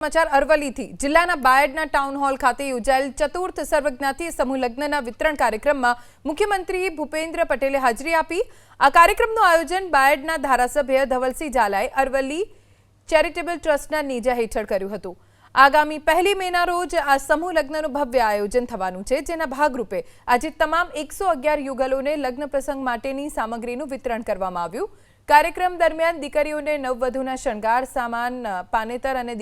સમાચાર અરવલ્લીથી જિલ્લાના બાયડના town hall ખાતે યોજાયેલ ચતુર્થ સર્વજ્ઞાતીય સમૂહ લગ્નના વિતરણ કાર્યક્રમમાં મુખ્યમંત્રી ભૂપેન્દ્ર પટેલે હાજરી આપી। આ કાર્યક્રમનું આયોજન બાયડના ધારાસભ્ય ધવલસિંહ ઝાલાએ અરવલ્લી ચેરિટેબલ ટ્રસ્ટના નેજા હેઠળ કર્યું હતું। આગામી 1 મેના રોજ આ સમૂહ લગ્નનું ભવ્ય આયોજન થવાનું છે, જેના ભાગરૂપે આજે તમામ 111 યુગલોને લગ્ન પ્રસંગ માટેની સામગ્રીનું વિતરણ કરવામાં આવ્યું। कार्यक्रम दरमियान दीकरीओने नववधूना शृंगार सामान पानेतर अने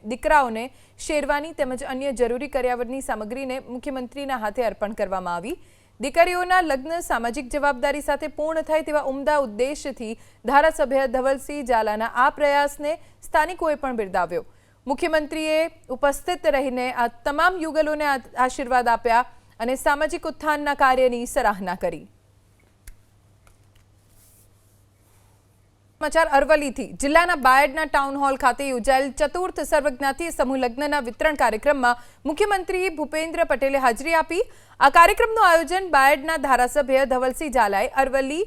दीकराओने शेरवानी तेमज अन्य जरूरी कर्यावरनी सामग्रीने मुख्यमंत्रीना हाथे अर्पण करवामां आवी। दीकरीओना लग्न सामाजिक जवाबदारी साथे पूर्ण थाय तेवा उमदा उद्देश्यथी धारासभ्य धवलसिंह झालाना आ प्रयासने स्थानिकोए पण बिरदाव्यो। मुख्यमंत्रीए उपस्थित रहीने आ तमाम युगलोने आशीर्वाद आप्या अने सामाजिक उत्थानना कार्यनी सराहना करी। समाचार अरवल्लीथी जिल्लाना बायडना टाउन होल खाते योजाયેલ ચતુર્થ સર્વજ્ઞાતીય સમૂહ લગ્નના વિતરણ કાર્યક્રમમાં મુખ્યમંત્રી ભૂપેન્દ્ર પટેલે હાજરી આપી। આ કાર્યક્રમનું આયોજન બાયડના ધારાસભ્ય ધવલસિંહ ઝાલાએ અરવલ્લી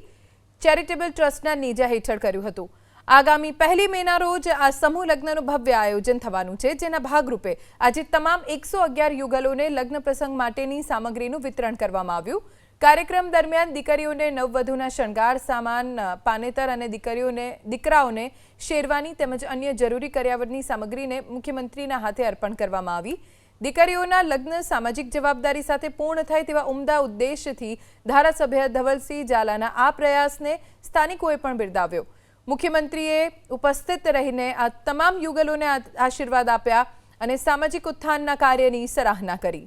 ચેરિટેબલ ટ્રસ્ટના નેજા હેઠળ કર્યું હતું। આગામી 1 મેના રોજ આ સમૂહ લગ્નનું ભવ્ય આયોજન થવાનું છે, જેના ભાગરૂપે આજે તમામ 111 યુગલોને લગ્ન પ્રસંગ માટેની સામગ્રીનું વિતરણ કરવામાં આવ્યું। कार्यक्रम दरमियान दीकरीओने नववधूना शृंगार सामान पानेतर अने दीकराओने शेरवानी तेमज अन्य जरूरी कर्यावरनी सामग्रीने मुख्यमंत्रीना हाथे अर्पण करवामां आवी। दीकरीओना लग्न सामाजिक जवाबदारी साथे पूर्ण थाय तेवा उमदा उद्देश्यथी धारासभ्य धवलसिंह झालाना आ प्रयासने स्थानिकोए पण बिरदाव्यो। मुख्यमंत्रीए उपस्थित रहीने आ तमाम युगलोने आशीर्वाद आप्या अने सामाजिक उत्थानना कार्यनी सराहना करी।